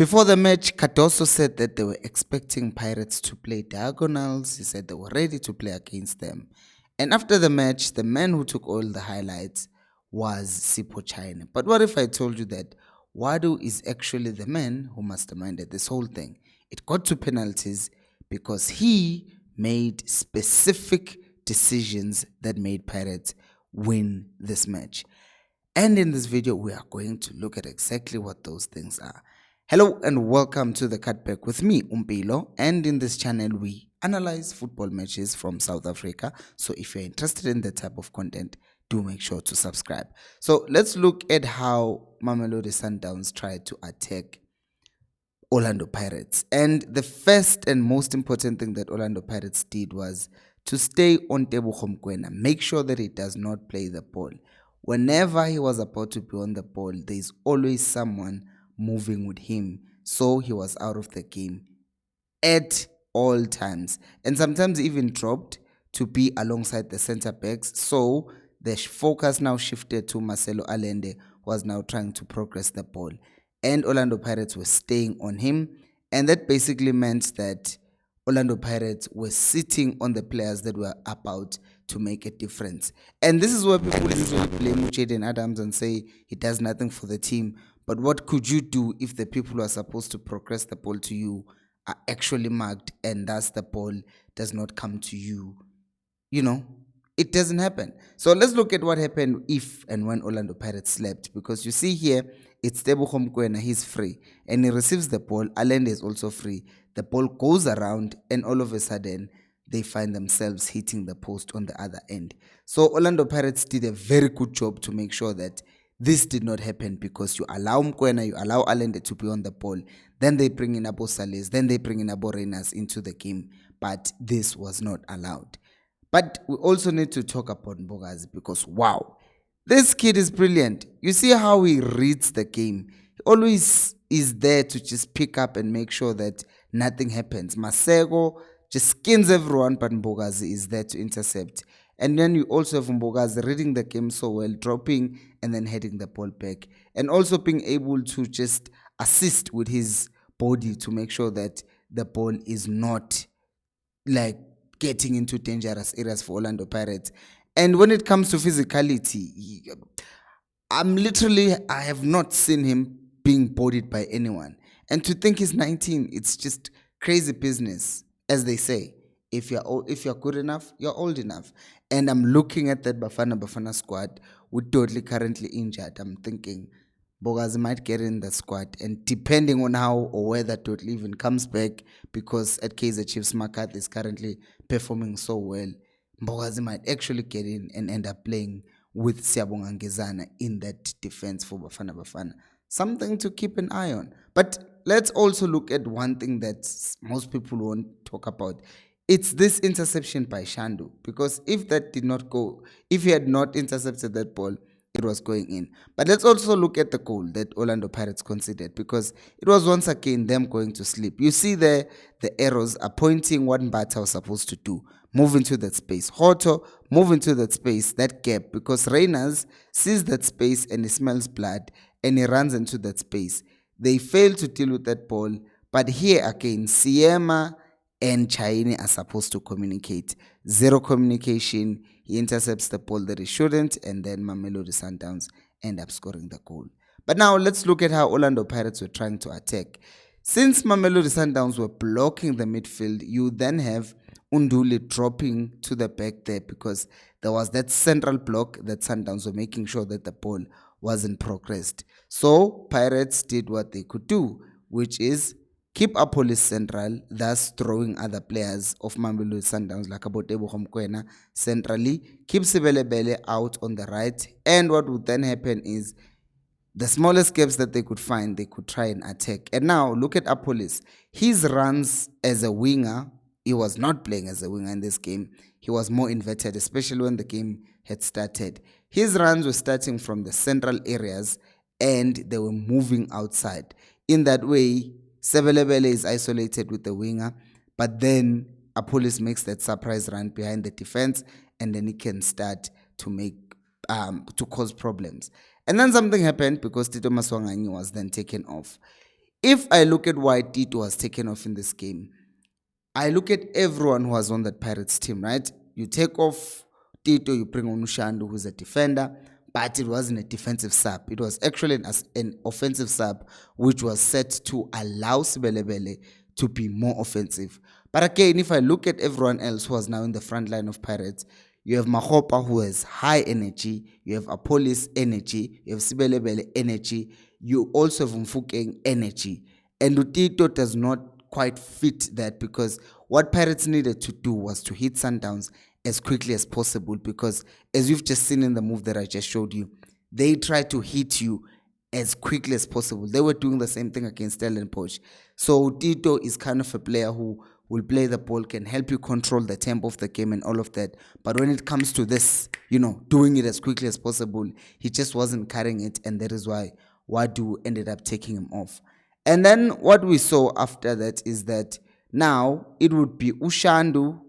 Before the match, Cardoso said that they were expecting Pirates to play diagonals. He said they were ready to play against them. And after the match, the man who took all the highlights was Sipho China. But what if I told you that Wadu is actually the man who masterminded this whole thing? It got to penalties because he made specific decisions that made Pirates win this match. And in this video, we are going to look at exactly what those things are. Hello and welcome to the Cutback with me, Umpilo. And in this channel, we analyze football matches from South Africa. So if you're interested in that type of content, do make sure to subscribe. So let's look at how Mamelodi Sundowns tried to attack Orlando Pirates. And the first and most important thing that Orlando Pirates did was to stay on Tebogo Mokoena, make sure that he does not play the ball. Whenever he was about to be on the ball, there's always someone moving with him. So he was out of the game at all times. And sometimes even dropped to be alongside the center backs. So the focus now shifted to Marcelo Allende, who was now trying to progress the ball. And Orlando Pirates were staying on him. And that basically meant that Orlando Pirates were sitting on the players that were about to make a difference. And this is where people usually blame Jaden Adams and say he does nothing for the team. But what could you do if the people who are supposed to progress the ball to you are actually marked and thus the ball does not come to you? You know, it doesn't happen. So let's look at what happened if and when Orlando Pirates slept. Because you see here, it's Tebogo Mokoena, he's free. And he receives the ball. Allende is also free. The ball goes around and all of a sudden, they find themselves hitting the post on the other end. So Orlando Pirates did a very good job to make sure that this did not happen, because you allow Mokoena, you allow Allende to be on the ball. Then they bring in Abo Sales, then they bring in Abo Renas into the game. But this was not allowed. But we also need to talk about Mbokazi, because wow, this kid is brilliant. You see how he reads the game. He always is there to just pick up and make sure that nothing happens. Masego just skins everyone, but Mbokazi is there to intercept. And then you also have Mbokazi reading the game so well, dropping and then heading the ball back. And also being able to just assist with his body to make sure that the ball is not like getting into dangerous areas for Orlando Pirates. And when it comes to physicality, I have not seen him being bodied by anyone. And to think he's 19, it's just crazy business, as they say. If you're good enough, you're old enough. And I'm looking at that Bafana squad with totally currently injured. I'm thinking Mbokazi might get in the squad, and depending on how or whether totally even comes back, because at Kaizer Chiefs McCarthy is currently performing so well, Mbokazi might actually get in and end up playing with Siyabonga Ngezana in that defense for Bafana. Something to keep an eye on. But let's also look at one thing that most people won't talk about. It's this interception by Shandu, because if that did not go, if he had not intercepted that ball, it was going in. But let's also look at the goal that Orlando Pirates conceded, because it was once again them going to sleep. You see there, the arrows are pointing what Mbata was supposed to do. Move into that space. Hoto, move into that space, that gap, because Reyners sees that space and he smells blood and he runs into that space. They fail to deal with that ball. But here again, Siema and Chaini are supposed to communicate. Zero communication. He intercepts the ball that he shouldn't, and then Mamelodi Sundowns end up scoring the goal. But now let's look at how Orlando Pirates were trying to attack. Since Mamelodi Sundowns were blocking the midfield, you then have Unduli dropping to the back there, because there was that central block that Sundowns were making sure that the ball wasn't progressed. So Pirates did what they could do, which is keep Apolis central, thus throwing other players of Mamelodi Sundowns like Tebogo Mokoena centrally, keep Sibelebele out on the right, and what would then happen is the smallest gaps that they could find, they could try and attack. And now look at Apolis. His runs as a winger, he was not playing as a winger in this game. He was more inverted, especially when the game had started. His runs were starting from the central areas and they were moving outside. In that way, Sebelebele is isolated with the winger, but then Apolis makes that surprise run behind the defense, and then he can start to make to cause problems. And then something happened, because Tito Maswanganyi was then taken off. If I look at why Tito was taken off in this game, I look at everyone who was on that Pirates team, right? You take off Tito, you bring on Ushandu, who's a defender, but it wasn't a defensive sub. It was actually an offensive sub, which was set to allow Sibelebele to be more offensive. But again, if I look at everyone else who was now in the front line of Pirates, you have Mahopa, who has high energy, you have Apolis energy, you have Sibelebele energy, you also have Mfukeng energy. And Utito does not quite fit that, because what Pirates needed to do was to hit Sundowns as quickly as possible, because as you've just seen in the move that I just showed you, they tried to hit you as quickly as possible. They were doing the same thing against Stellenbosch. So Tito is kind of a player who will play the ball, can help you control the tempo of the game and all of that. But when it comes to this, doing it as quickly as possible, he just wasn't carrying it, and that is why Wadu ended up taking him off. And then what we saw after that is that now it would be Ushandu.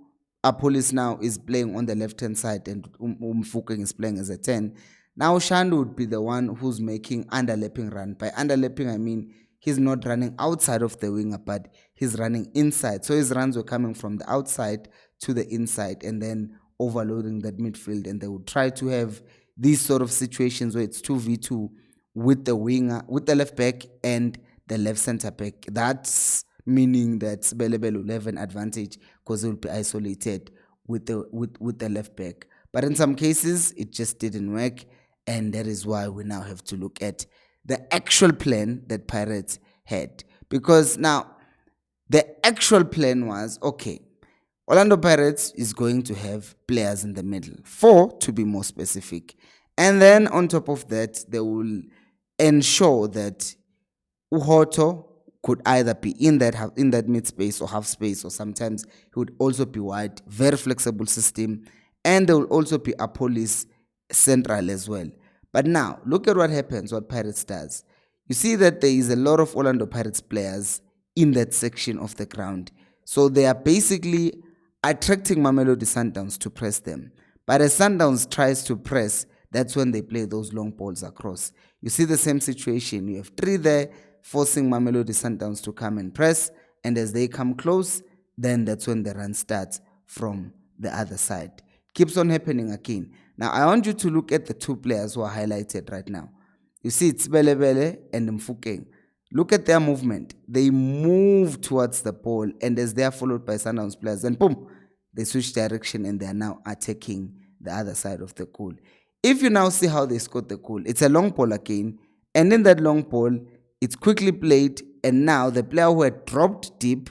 Apolis now is playing on the left-hand side, and Mfukeng is playing as a 10. Now Ushandu would be the one who's making underlapping run. By underlapping, I mean he's not running outside of the winger, but he's running inside. So his runs were coming from the outside to the inside and then overloading that midfield. And they would try to have these sort of situations where it's 2v2 with the winger, with the left back and the left center back. That's meaning that Belebele will have an advantage because he will be isolated with the left back. But in some cases, it just didn't work, and that is why we now have to look at the actual plan that Pirates had. Because now, the actual plan was, okay, Orlando Pirates is going to have players in the middle, 4 to be more specific. And then on top of that, they will ensure that Uhoto could either be in that mid space or half space, or sometimes he would also be wide. Very flexible system, and there will also be a police central as well. But now look at what happens, what Pirates does. You see that there is a lot of Orlando Pirates players in that section of the ground, so they are basically attracting Mamelodi Sundowns to press them. But as Sundowns tries to press, that's when they play those long balls across. You see the same situation. You have 3 there, forcing Mamelodi Sundowns to come and press, and as they come close, then that's when the run starts from the other side. Keeps on happening again. Now, I want you to look at the 2 players who are highlighted right now. You see it's Belebele and Mfukeng. Look at their movement. They move towards the ball, and as they are followed by Sundowns players, and boom, they switch direction and they are now attacking the other side of the goal. If you now see how they scored the goal, it's a long ball again, and in that long ball, it's quickly played, and now the player who had dropped deep,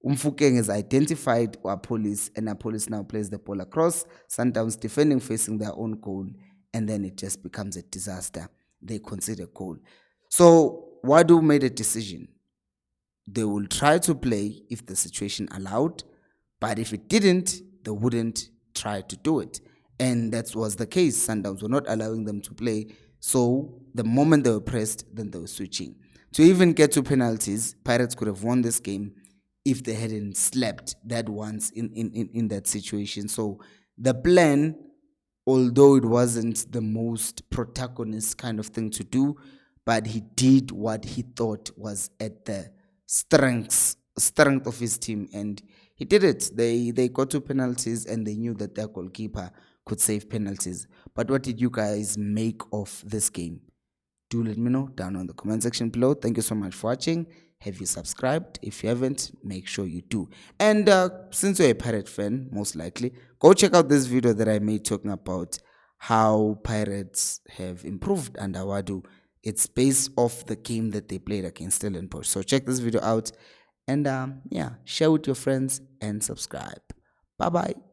Mfukeng, is identified Apolis, and Apolis now plays the ball across. Sundowns defending, facing their own goal, and then it just becomes a disaster. They concede a goal. So Wadu made a decision. They will try to play if the situation allowed, but if it didn't, they wouldn't try to do it. And that was the case. Sundowns were not allowing them to play. So the moment they were pressed, then they were switching. To even get to penalties, Pirates could have won this game if they hadn't slept that once in that situation. So the plan, although it wasn't the most protagonist kind of thing to do, but he did what he thought was at the strength of his team, and he did it. They got to penalties, and they knew that their goalkeeper could save penalties. But what did you guys make of this game? Do let me know down on the comment section below. Thank you so much for watching. Have you subscribed? If you haven't, make sure you do. And since you're a Pirate fan, most likely, go check out this video that I made talking about how Pirates have improved under Wadu. It's based off the game that they played against Stellenbosch. So check this video out, and yeah, share with your friends and subscribe. Bye bye.